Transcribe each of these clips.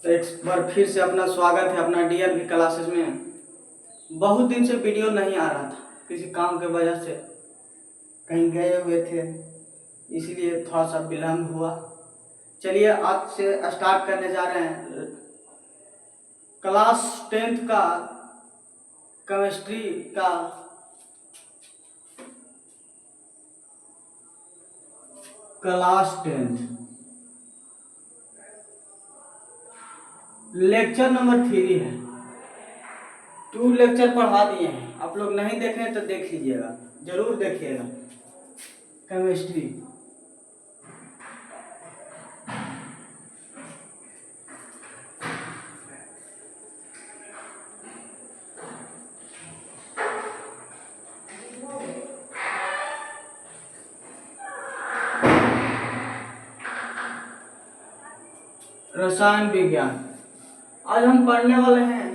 तो एक बार फिर से अपना स्वागत है अपना डीएलवी क्लासेस में। बहुत दिन से वीडियो नहीं आ रहा था, किसी काम के वजह से कहीं गए हुए थे, इसलिए थोड़ा सा विलम्ब हुआ। चलिए आज से स्टार्ट करने जा रहे हैं क्लास 10th का केमिस्ट्री का क्लास 10th लेक्चर नंबर 3 है। 2 लेक्चर पढ़ा दिए हैं, आप लोग नहीं देखे तो देख लीजिएगा, जरूर देखिएगा। केमिस्ट्री रसायन विज्ञान। आज हम पढ़ने वाले हैं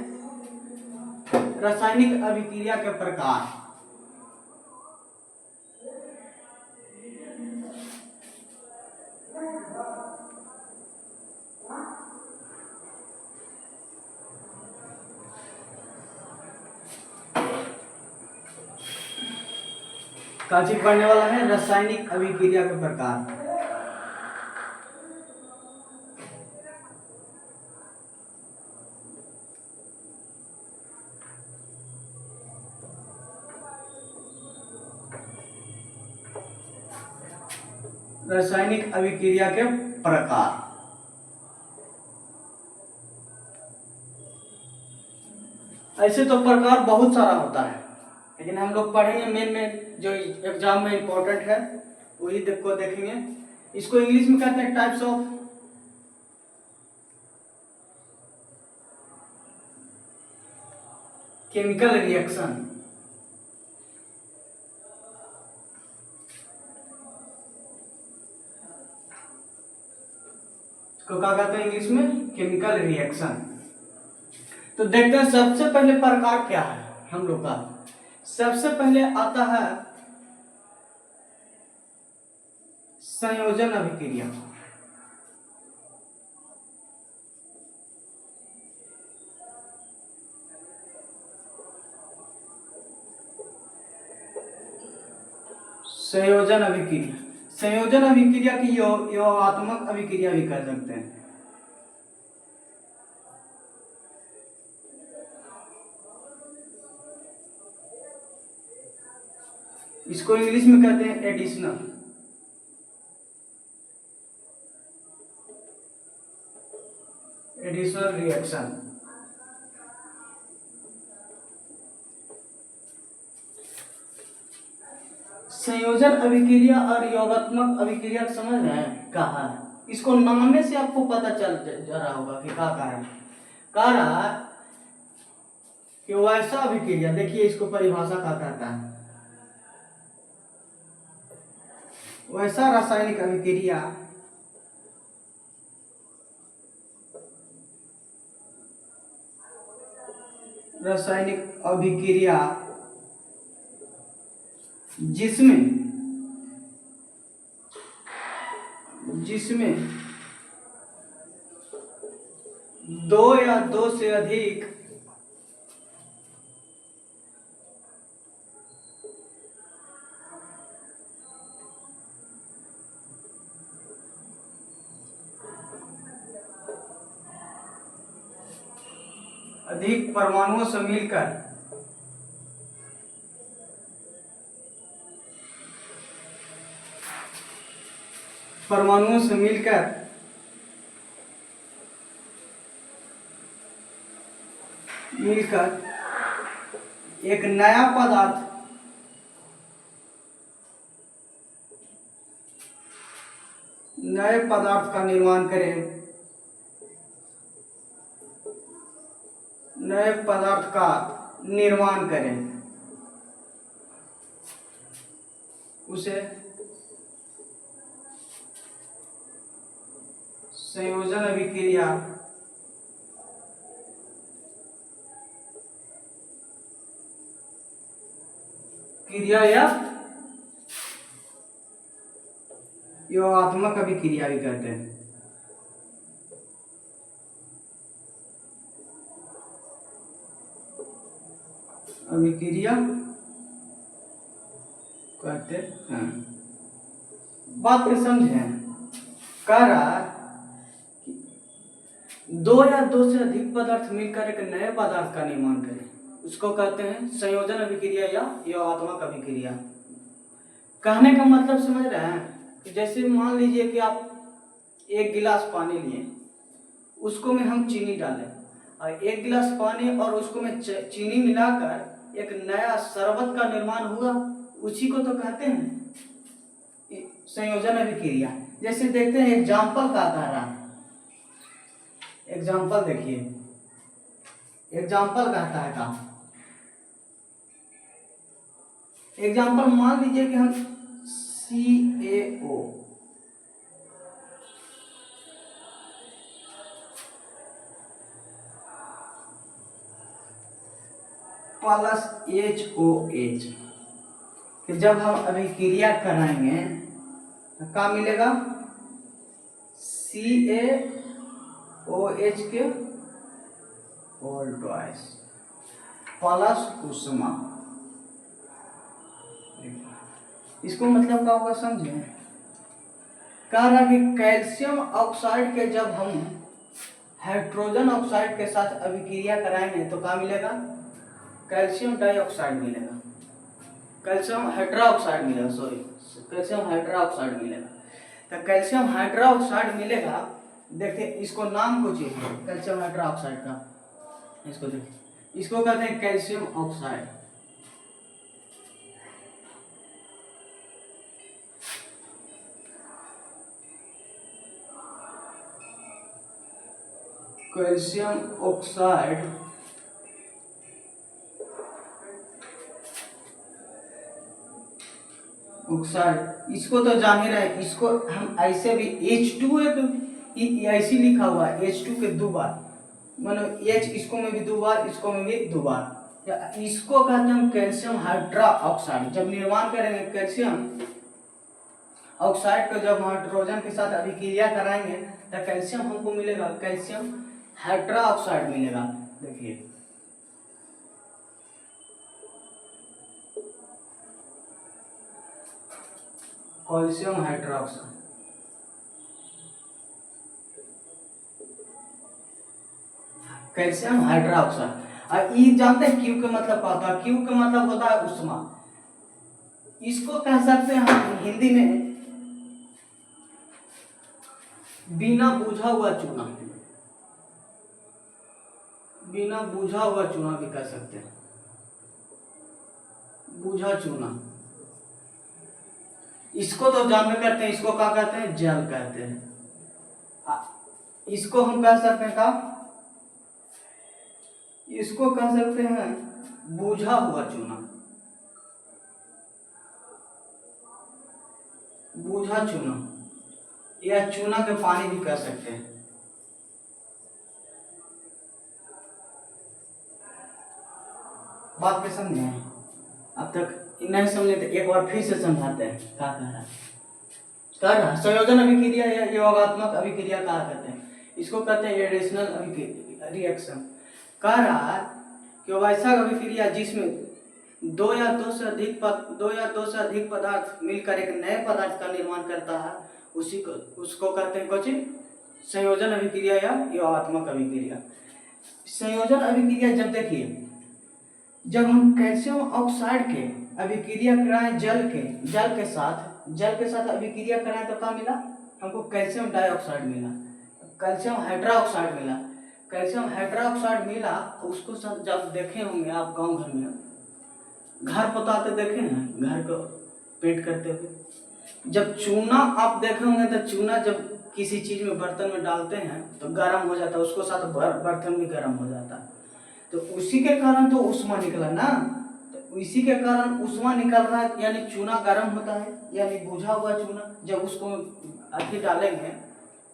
रासायनिक अभिक्रिया के प्रकार। का चीज पढ़ने वाला है रासायनिक अभिक्रिया के प्रकार। रासायनिक अभिक्रिया के प्रकार। ऐसे तो प्रकार बहुत सारा होता है, लेकिन हम लोग पढ़ेंगे मेन जो एग्जाम में इंपॉर्टेंट है वही को देखेंगे। इसको इंग्लिश में कहते हैं टाइप्स ऑफ केमिकल रिएक्शन। इसको क्या कहते हैं इंग्लिश में? Chemical reaction. तो देखते हैं सबसे पहले प्रकार क्या है हम लोग का। सबसे पहले आता है संयोजन अभिक्रिया। संयोजन अभिक्रिया, संयोजन अभिक्रिया की योगात्मक अभिक्रिया भी कह सकते हैं। इसको इंग्लिश में कहते हैं एडिशनल। Additional reaction. संयोजन अभिक्रिया और योगात्मक अभिक्रिया समझ रहे हैं कहा है? इसको नाम से आपको पता चल जा रहा होगा कि क्या कारण कह रहा है कि वैसा अभिक्रिया। देखिए इसको परिभाषा क्या कहता है। वैसा रासायनिक अभिक्रिया रासायनिक अभिक्रिया जिसमें दो या दो से अधिक परमाणुओं से मिलकर एक नया पदार्थ का निर्माण करें। नए पदार्थ का निर्माण करें, उसे संयोजन अभिक्रिया या योगात्मक अभिक्रिया भी कहते हैं। अभिक्रिया कहते हैं। बात को समझें, कह रहा है कि दो या दो से अधिक पदार्थ मिलकर एक नए पदार्थ का निर्माण करें, उसको कहते हैं संयोजन अभिक्रिया या योगात्मक अभिक्रिया। कहने का मतलब समझ रहे हैं कि जैसे मान लीजिए कि आप एक गिलास पानी लिए, उसको में हम चीनी डालें और एक गिलास पानी और उसको में चीनी मिलाकर एक नया शरबत का निर्माण हुआ, उसी को तो कहते हैं संयोजन अभिक्रिया। जैसे देखते हैं एग्जाम्पल का कह रहा है, एग्जाम्पल देखिए, एग्जाम्पल कहता है का एग्जाम्पल मान लीजिए कि हम CaO प्लस HOH कि जब हम अभिक्रिया कराएंगे तो क्या मिलेगा, CaOH के होल ट्वाइस प्लस उष्मा। इसको मतलब क्या होगा समझे, कह रहा कि कैल्शियम ऑक्साइड के जब हम हाइड्रोजन ऑक्साइड के साथ अभिक्रिया कराएंगे तो क्या मिलेगा, कैल्शियम डाइऑक्साइड मिलेगा, कैल्शियम हाइड्रोक्साइड मिलेगा, सॉरी कैल्शियम हाइड्रोक्साइड मिलेगा। तो कैल्शियम हाइड्रोक्साइड मिलेगा, देखते इसको नाम कुछ है कैल्शियम हाइड्रोक्साइड का, इसको देखिए, इसको कहते हैं calcium oxide. Calcium oxide oxide इसको तो जान ही रहे, इसको हम ऐसे भी H2 एक ऐसी लिखा हुआ है, H2 के दो बार, मतलब H इसको में भी दो बार, इसको में भी दो बार, इसको कहते हैं हम कैल्शियम हाइड्रोक्साइड। जब निर्माण करेंगे कैल्शियम ऑक्साइड को जब हाइड्रोजन के साथ अभिक्रिया कराएंगे तो कैल्शियम हमको मिलेगा, कैल्शियम हाइड्रोक्साइड मिलेगा। देखिए कैल्शियम हाइड्रोक्साइड, कैल्शियम हाइड्रोक्साइड। और ये जानते हैं क्यू का मतलब क्या होता है, क्यू का मतलब होता है उष्मा। इसको कह सकते हैं हम हिंदी में बिना बुझा हुआ चूना, बिना बुझा हुआ चूना भी कह सकते हैं, बुझा चूना। इसको तो जानते करते हैं, इसको क्या कहते हैं, जल कहते हैं। इसको हम कह सकते हैं का, इसको कह सकते हैं बुझा हुआ चूना, बुझा चूना, या चूना के पानी भी कह सकते हैं। बात पे समझे, अब तक नहीं समझे तो एक बार फिर से समझाते हैं क्या कह रहा है। कह रहा है संयोजन अभिक्रिया या योगात्मक अभिक्रिया कहा कहते हैं, इसको कहते हैं एडिशनल रिएक्शन। कह रहा है कि वैसा अभिक्रिया जिसमें दो या दो से अधिक पदार्थ मिलकर एक नए पदार्थ का निर्माण करता है, उसी को उसको कहते हैं कुछ संयोजन अभिक्रिया या योगात्मक अभिक्रिया। संयोजन अभिक्रिया जब देखिए, जब हम कैल्शियम ऑक्साइड के अभिक्रिया कराएं जल के साथ अभिक्रिया कराएं तो क्या मिला हमको, कैल्शियम डाइऑक्साइड मिला, कैल्शियम हाइड्रोक्साइड मिला। कैल्शियम हाइड्रोक्साइड मिला, उसको सब जब देखे होंगे आप गांव घर में, घर बताते देखे हैं, घर को पेंट करते हुए, जब चूना आप देखे होंगे तो चूना जब किसी चीज में बर्तन में डालते हैं तो गर्म हो जाता है, उसको साथ बर्तन भी गर्म हो जाता है, तो उसी के कारण तो उष्मा निकला ना, तो इसी के कारण उष्मा निकल रहा है, यानी चूना गर्म होता है, यानी बुझा हुआ चूना जब उसको अथी डालेंगे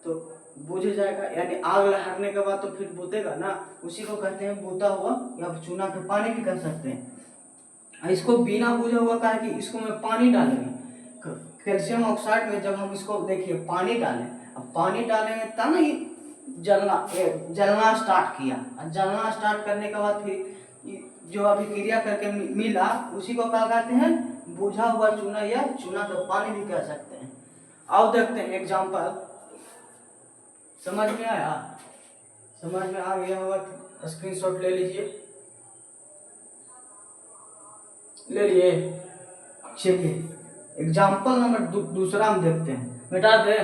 तो बुझ जाएगा, यानी आग लगाने के बाद तो फिर बुतेगा ना, उसी को कहते हैं बुता हुआ या चूना के पानी भी कर सकते हैं। इसको बिना बुझा हुआ कहा कि इसको में पानी डालेंगे, कैल्शियम ऑक्साइड में जब हम इसको देखिए पानी डालें, अब पानी डालेंगे तब ना जलना स्टार्ट किया, और जलना स्टार्ट करने के बाद फिर जो अभिक्रिया करके मिला उसी को क्या कहते हैं, बुझा हुआ चूना या चूना का पानी भी कह सकते हैं। आओ देखते हैं एग्जाम्पल। समझ में आया? समझ में आ गया होगा तो स्क्रीनशॉट ले लीजिए। ले लिए? चलिए एग्जाम्पल नंबर दूसरा हम देखते हैं। मिटा दे।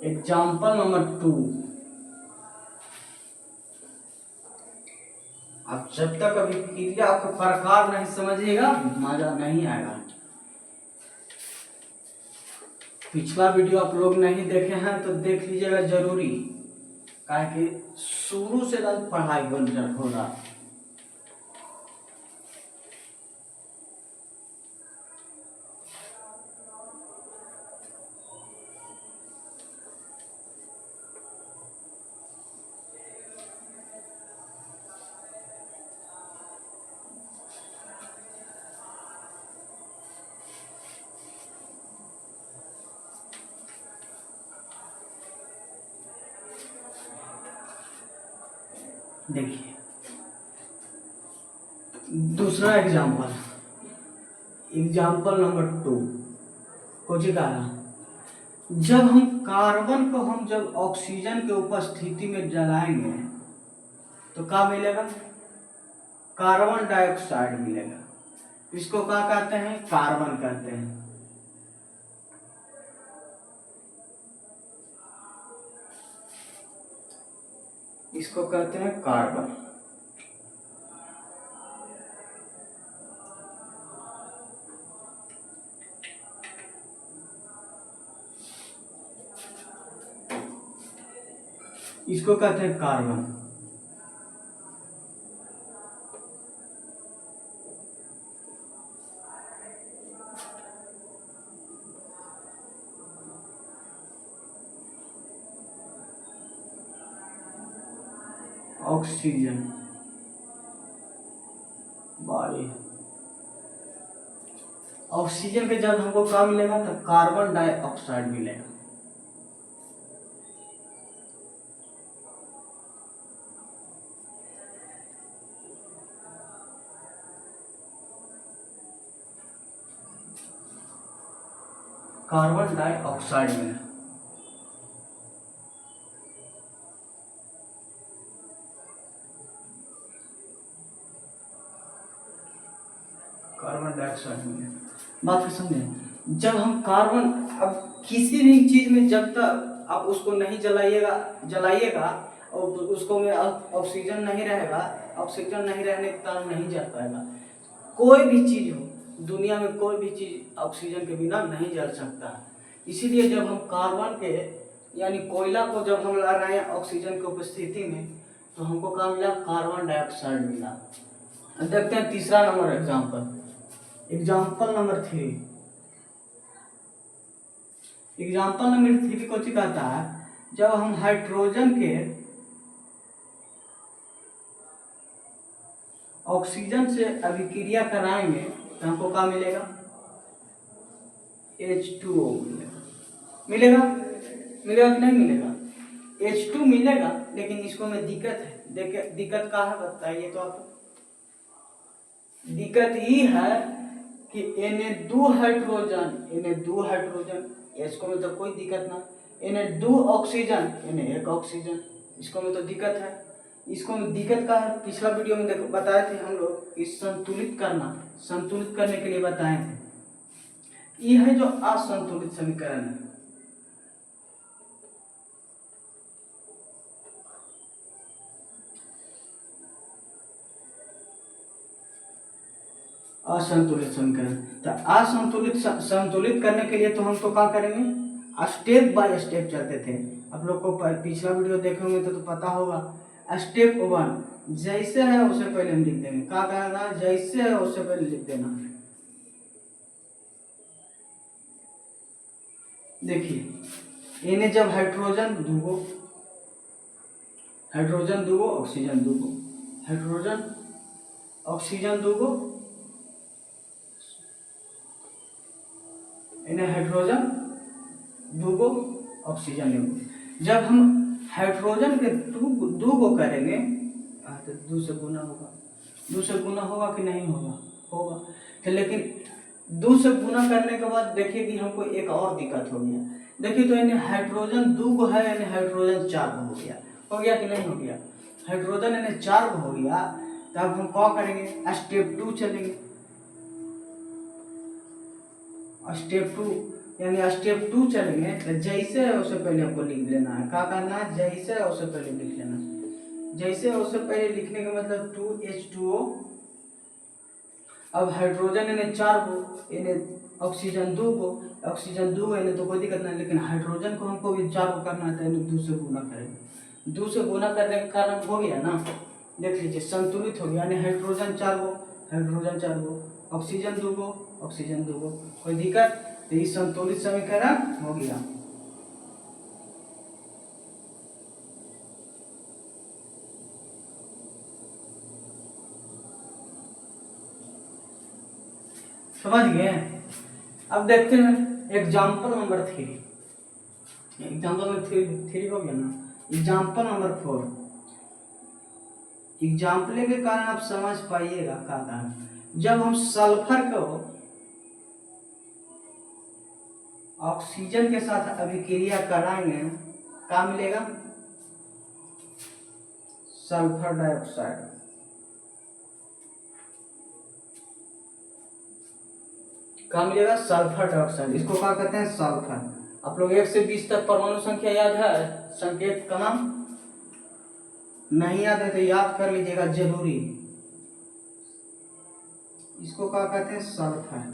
Example number 2। अब जब तक अभी क्रिया का प्रकार नहीं समझिएगा मजा नहीं आएगा। पिछला वीडियो आप लोग नहीं देखे हैं तो देख लीजिएगा जरूरी, काहे कि शुरू से पढ़ाई हो रहा। देखिए दूसरा एग्जाम्पल, एग्जाम्पल नंबर 2 कुछ कहा। जब हम कार्बन को जब ऑक्सीजन के उपस्थिति में जलाएंगे तो क्या मिलेगा? कार्बन डाइऑक्साइड मिलेगा। इसको क्या कहते हैं? कार्बन कहते हैं। इसको कहते हैं कार्बन। इसको कहते हैं कार्बन। ऑक्सीजन वायु। ऑक्सीजन के जब हमको क्या मिलेगा तो कार्बन डाइऑक्साइड मिलेगा। कार्बन डाइऑक्साइड मिला। कार्बन डाइऑक्साइड मिला। बात को समझे? जब हम कार्बन, अब किसी भी चीज में जब तक आप उसको नहीं जलाइएगा और उसको में ऑक्सीजन नहीं रहेगा, ऑक्सीजन नहीं रहने के कारण नहीं जल पाएगा। कोई भी चीज हो दुनिया में, कोई भी चीज ऑक्सीजन के बिना नहीं जल सकता। इसीलिए जब हम कार्बन के यानी कोयला को जब हम ला रहे हैं ऑक्सीजन की उपस्थिति में तो हमको क्या मिला? कार्बन डाइऑक्साइड मिला। देखते हैं तीसरा number example, example number 3। Example number 3 को कहता है जब हम हाइड्रोजन के ऑक्सीजन से अभिक्रिया कराएंगे तो हमको क्या मिलेगा? H2O मिलेगा। मिलेगा कि नहीं मिलेगा? H2 मिलेगा, लेकिन इसको में दिक्कत है। दिक्कत क्या है बताइए तो आपको। दिक्कत ये है कि Na2 हाइड्रोजन, इसको में तो कोई दिक्कत ना। Na2 ऑक्सीजन, Na1 ऑक्सीजन, इसको में तो दिक्कत है। इसको में दिक्कत का है, पिछला वीडियो में देखो बताए थे हम लोग, इस संतुलित करने के लिए बताए थे। ये है जो असंतुलित समीकरण है। असंतुलित समीकरण। तो संतुलित करने के लिए तो हम तो क्या करेंगे? स्टेप बाय स्टेप चलते थे। आप लोग को पिछला वीडियो देखे होंगे तो पता होगा। स्टेप 1 जैसे है उससे पहले हम लिख देंगे। क्या कहना? जैसे है उससे पहले लिख देना। देखिए इन्हें जब हाइड्रोजन दूगो, ऑक्सीजन दूगो, हाइड्रोजन ऑक्सीजन दूगो, इन्हें हाइड्रोजन दूगो ऑक्सीजन लेंगे। जब हम हाइड्रोजन के दूगो करेंगे तो 2 से गुना होगा। 2 से गुना होगा कि नहीं होगा? होगा। तो लेकिन 2 से गुना करने के बाद देखिए कि हमको एक और दिक्कत हो गया। देखिए तो यानी हाइड्रोजन दूगो है, यानी हाइड्रोजन 4 हो गया। हो गया कि नहीं हो गया? हाइड्रोजन यानी 4 हो गया। तो अब हम क्या करेंगे? स्टेप 2 चलेंगे। स्टेप 2 यानी स्टेप 2 चलेंगे तो जैसे है उससे पहले आपको लिख लेना है। क्या करना है? जैसे है उससे पहले लिख लेना। जैसे है उससे पहले लिखने का मतलब 2H2O। अब हाइड्रोजन इन्हें 4 को, इन्हें ऑक्सीजन 2 को, ऑक्सीजन 2 इन्हें तो कोई दिक्कत नहीं, लेकिन हाइड्रोजन को हमको भी 4 को करना है तो इन्हें 2 से गुना करेंगे। 2 से गुना करने के कारण हो गया ना, देख लीजिए संतुलित हो गया। यानी हाइड्रोजन 4 को, हाइड्रोजन 4 को, ऑक्सीजन 2 को, ऑक्सीजन 2 को, कोई दिक्कत? तो ये संतुलित समीकरण हो गया। समझ गए? अब देखते हैं एग्जाम्पल नंबर 3। एग्जाम्पल नंबर 3 हो गया ना। Example number 4। एग्जाम्पल के कारण आप समझ पाइएगा क्या था। जब हम सल्फर को ऑक्सीजन के साथ अभिक्रिया कराएंगे क्या मिलेगा? Sulphur dioxide. क्या मिलेगा? Sulphur dioxide. इसको क्या कहते हैं? सल्फर। आप लोग 1 से 20 तक परमाणु संख्या याद है? संकेत का नाम नहीं याद है तो याद कर लीजिएगा जरूरी। इसको क्या कहते हैं? सल्फर।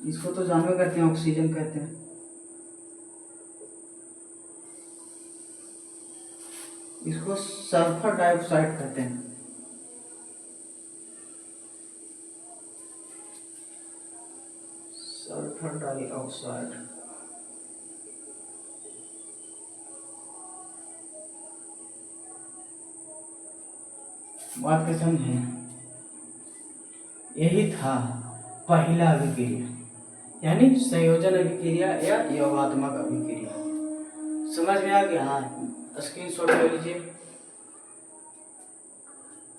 इसको तो जानवे करते हैं, ऑक्सीजन कहते हैं। इसको सल्फर डाइऑक्साइड कहते हैं। Sulphur dioxide. बात को समझे? यही था पहला अभिक्रिया, यानी संयोजन अभिक्रिया या योगात्मक अभिक्रिया। समझ में आ गया? हाँ, स्क्रीनशॉट ले लीजिए।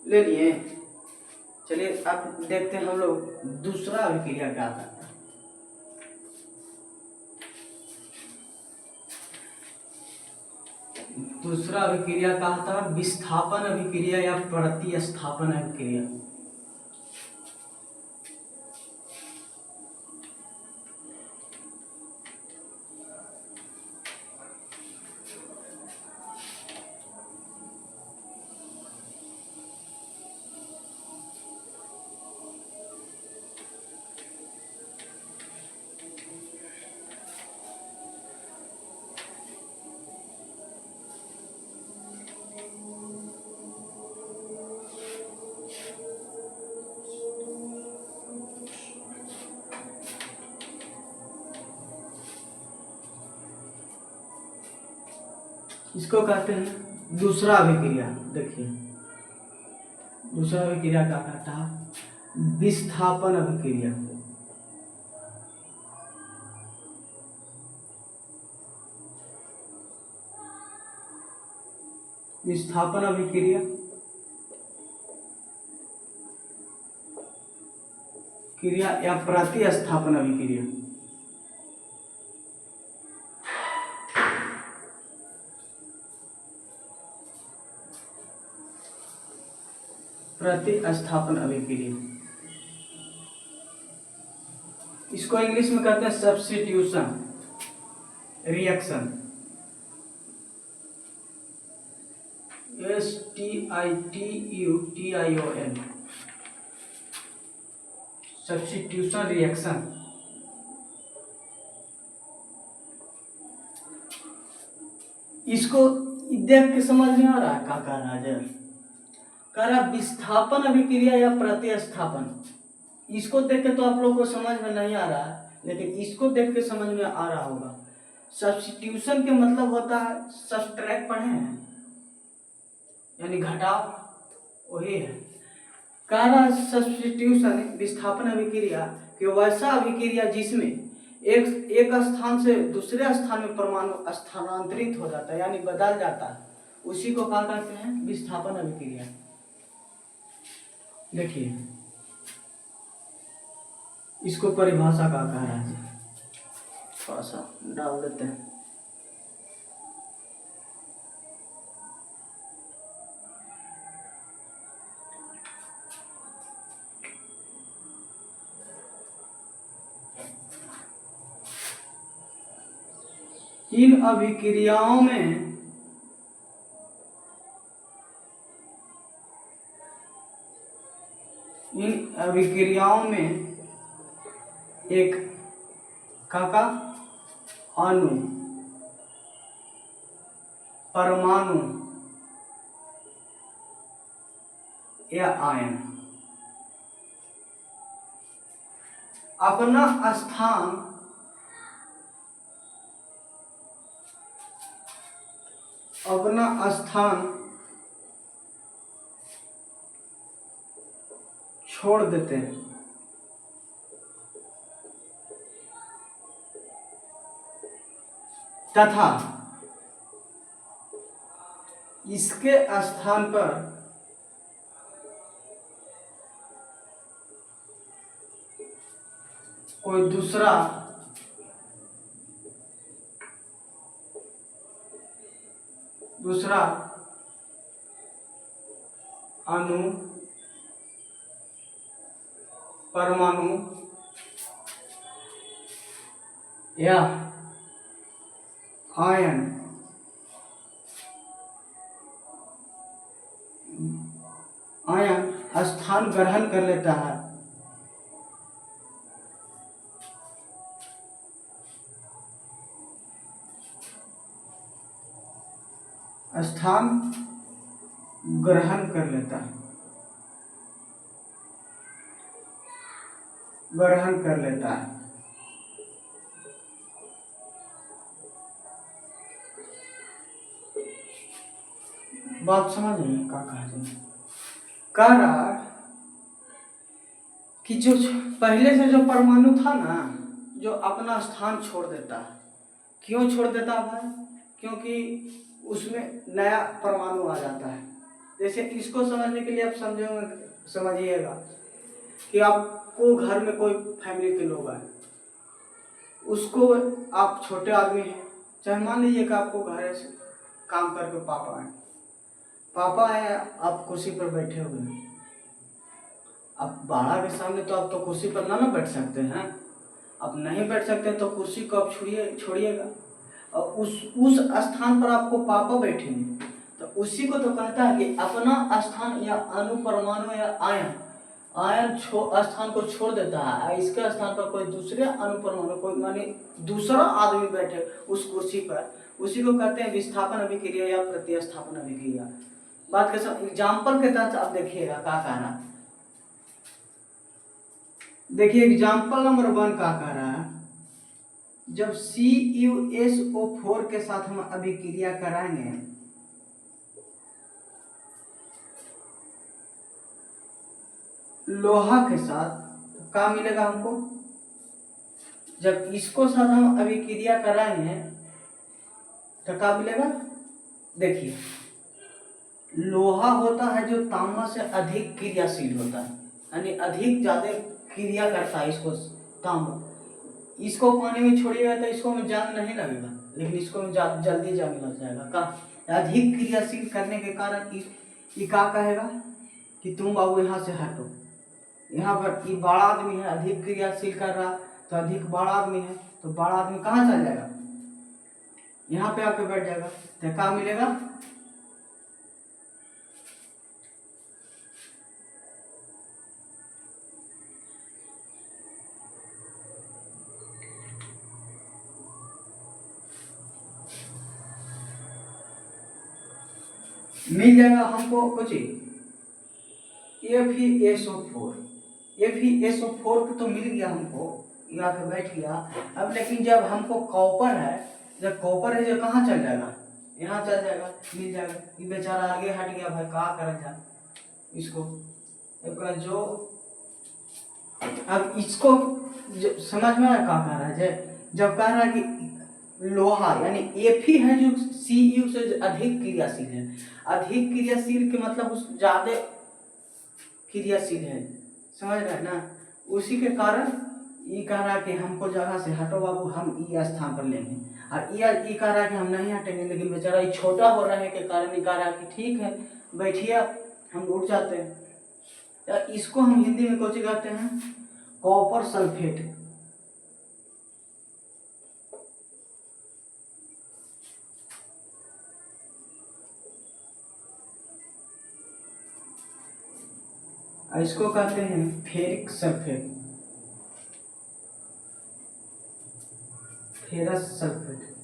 ले लिए? चलिए अब देखते हैं हम लोग दूसरा अभिक्रिया क्या करता है। दूसरा अभिक्रिया क्या था? विस्थापन अभिक्रिया या प्रतिस्थापन अभिक्रिया। इसको कहते हैं दूसरा अभिक्रिया। देखिए दूसरा अभिक्रिया क्या कहता है? विस्थापन अभिक्रिया। विस्थापन अभिक्रिया क्रिया या प्रतिस्थापन अभिक्रिया। प्रतिस्थापन अभिक्रिया, इसको इंग्लिश में कहते हैं substitution reaction. STITUTION substitution reaction. इसको देख के समझ में आ रहा है क्या कह रहा है? कह रहा विस्थापन अभिक्रिया या प्रतिस्थापन। इसको देख के तो आप लोगों को समझ में नहीं आ रहा है, लेकिन इसको देख के समझ में आ रहा होगा। सब्स्टिट्यूशन के मतलब होता है, सब्सट्रैक्ट पढ़े हैं, यानी घटाव, वही है। कह रहा सब्स्टिट्यूशन विस्थापन अभिक्रिया कि वैसा अभिक्रिया जिसमें एक स्थान से दूसरे स्थान में परमाणु स्थानांतरित हो जाता है यानी बदल जाता है, उसी को क्या कहते हैं? विस्थापन अभिक्रिया। देखिए इसको परिभाषा का कह रहा है, थोड़ा सा डाल देते हैं। इन अभिक्रियाओं में एक काका अणु, परमाणु या आयन अपना स्थान छोड़ देते हैं तथा इसके स्थान पर कोई दूसरा अणु, परमाणु या आयन स्थान ग्रहण कर लेता है। स्थान ग्रहण कर लेता है, बात समझ नहीं क्या कहा जाए? कह रहा कि जो पहले से जो परमाणु था ना, जो अपना स्थान छोड़ देता है। क्यों छोड़ देता है? क्योंकि उसमें नया परमाणु आ जाता है। जैसे इसको समझने के लिए आप समझिएगा कि आपको घर में कोई फैमिली के लोग आए, उसको आप छोटे आदमी हैं, चाहे मान लीजिए कि आपको घर से काम करके पापा आए, आप कुर्सी पर बैठे हुए हैं। अब बाड़ा के सामने तो आप तो कुर्सी पर ना बैठ सकते हैं, आप नहीं बैठ सकते तो कुर्सी को आप छोड़िएगा और उस स्थान पर आपको पापा बैठेंगे, तो उसी को तो कहता है कि अपना स्थान या अणु, परमाणु या आयन स्थान को छोड़ देता है। इसके स्थान पर कोई दूसरे अणु, परमाणु, कोई माने दूसरा आदमी बैठे उस कुर्सी पर, उसी को कहते हैं विस्थापन अभिक्रिया या प्रतिस्थापन अभिक्रिया। बात के साथ एग्जाम्पल के तहत आप देखिएगा क्या कहना। देखिए एग्जाम्पल नंबर 1 क्या कह रहा है? जब CuSO4 के साथ हम अभिक्रिया कराएंगे लोहा के साथ, तो क्या मिलेगा हमको? जब इसको साथ हम अभिक्रिया कराएंगे तो क्या मिलेगा? देखिए लोहा होता है जो तांबा से अधिक क्रियाशील होता है, यानी अधिक ज्यादा क्रिया करता है। इसको तांबा, इसको पानी में छोड़िएगा तो इसको में जान नहीं लगेगा, लेकिन इसको में जल्दी जान लग जाएगा। का अधिक क्रियाशील करने के कारण ये क्या कहेगा कि तुम बाबू यहाँ से हटो। यहाँ पर ये बड़ा आदमी है, अधिक क्रियाशील कर रहा, तो अधिक बड़ा आदमी है, तो बड़ा आदमी कहाँ चल जाएगा? यहाँ पे आके बैठ जाएगा। तो क्या मिलेगा? मिल जाएगा हमको कुछ FeSO4 तो मिल गया हमको, यहाँ पे बैठ गया। अब लेकिन जब हमको कॉपर है, जो कहाँ चल जाएगा? यहाँ चल जाएगा, मिल जाएगा। ये बेचारा आगे हट गया भाई, कहाँ करें जाए इसको। जो अब इसको समझ में आया क्या कह रहा है? जब कह रहा है कि लोहा यानी Fe है जो Cu से अधिक क्रियाशील है, अधिक क्रियाशील के मतलब उस ज्यादा क्रियाशील है, समझ रहे हैं ना? उसी के कारण ये कह रहा है कि हमको जगह से हटो बाबू, हम ये स्थान पर लेंगे। और ये कह रहा है कि हम नहीं हटेंगे, लेकिन बेचारा ये छोटा हो रहा है के कारण ये कह रहा है कि ठीक है बैठिए, हम उठ जाते हैं। या इसको हम हिंदी में कौन कहते हैं? Copper sulphate. इसको कहते हैं फेरिक सल्फेट, फेरस सल्फेट।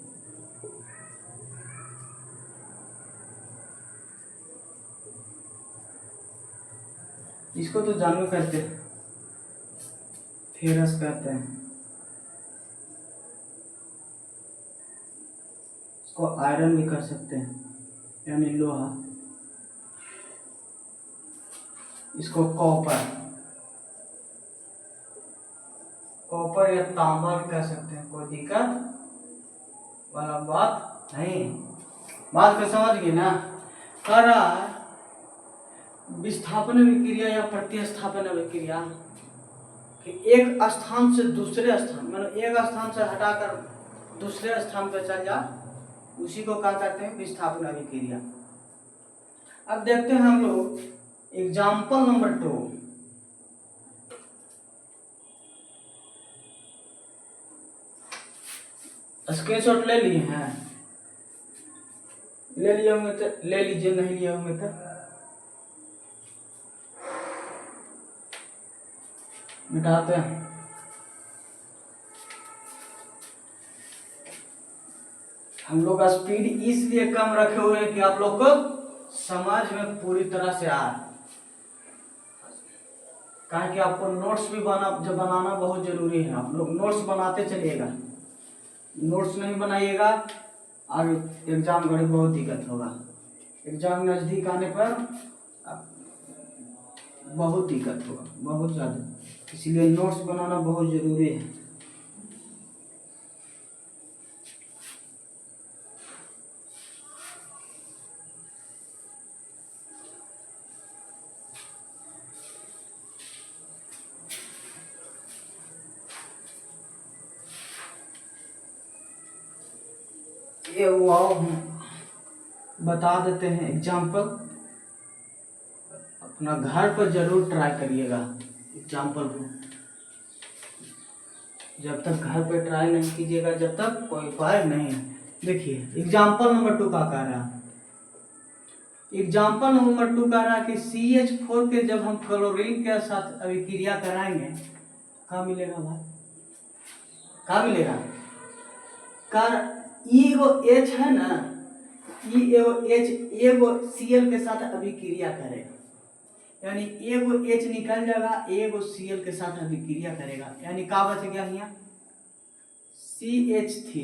इसको तो जानवे करते हैं, फेरस कहते हैं। इसको आयरन भी कर सकते हैं यानी लोहा। इसको कॉपर, कॉपर या तांबा भी कह सकते हैं, कोई दिक्कत वाला बात नहीं। बात को समझ गए ना? कह रहा है विस्थापन विक्रिया या प्रतिस्थापन विक्रिया कि एक स्थान से दूसरे स्थान, मतलब एक स्थान से हटाकर दूसरे स्थान पर चल जा, उसी को क्या कहते हैं? विस्थापन अभिक्रिया। अब देखते हैं हम लोग एग्जाम्पल नंबर 2। स्क्रीनशॉट ले लिए हैं? ले लिए होंगे तो ले लीजिए, नहीं लिए होंगे तो मिटाते हैं। हम लोग का स्पीड इसलिए कम रखे हुए हैं कि आप लोग को समझ में पूरी तरह से आए। कहा कि आपको नोट्स भी बनाना बहुत जरूरी है। आप लोग नोट्स बनाते चलिएगा, नोट्स नहीं बनाइएगा आगे एग्जाम घड़ी बहुत दिक्कत होगा। एग्जाम नज़दीक आने पर बहुत दिक्कत होगा, बहुत ज़्यादा। इसीलिए नोट्स बनाना बहुत ज़रूरी है। ये वो बता देते हैं एग्जाम्पल, अपना घर पर जरूर ट्राई करिएगा एग्जाम्पल को। जब तक घर पे ट्राई नहीं कीजिएगा, जब तक कोई उपाय नहीं है। देखिए एग्जाम्पल नंबर 2 का कह रहा है, एग्जाम्पल नंबर 2 कह रहा है कि CH4 के जब हम क्लोरीन के साथ अभिक्रिया कराएंगे क्या मिलेगा भाई? क्या मिलेगा? कर एगो H है ना, एगो H एगो Cl के साथ अभिक्रिया करेगा, यानी एगो H निकल जाएगा, एगो Cl के साथ अभिक्रिया करेगा, यानी क्या बच गया यहाँ? CH3।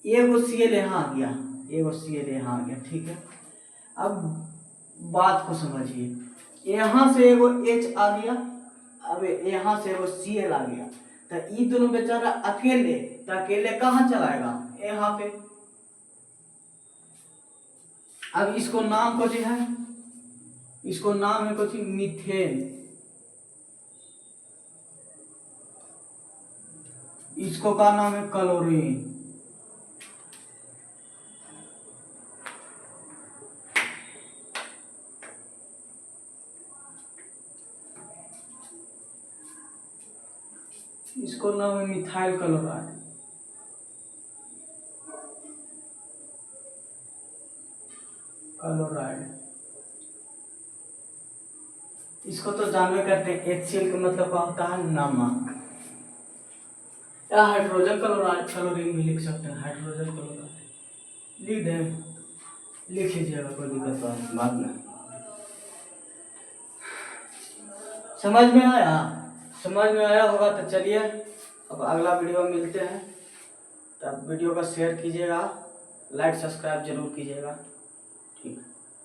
एगो Cl यहाँ आ गया, एगो Cl यहाँ आ गया, ठीक है। अब बात को समझिए, यहाँ से एगो H आ गया, अब यहाँ से एगो Cl आ गया, तो ये दोनों बेचारा अकेले, तो अकेले कहाँ चलाएगा? यहाँ पे। अब इसको नाम कुछ है, इसको नाम है कुछ मीथेन, इसको का नाम है क्लोरीन। इसको नाम है मिथाइल क्लोराइड। इसको तो जानवे करते हैं, HCl का मतलब क्या होता है? नमक। या हाइड्रोजन क्लोराइड, क्लोरीन भी लिख सकते हैं, हाइड्रोजन क्लोराइड लिख दें, लिख लीजिएगा, कोई दिक्कत बात नहीं। समझ में आया? समझ में आया होगा तो चलिए अब अगला वीडियो में मिलते हैं। तब वीडियो को शेयर कीजिएगा, लाइक सब्सक्राइब जरूर कीजिएगा।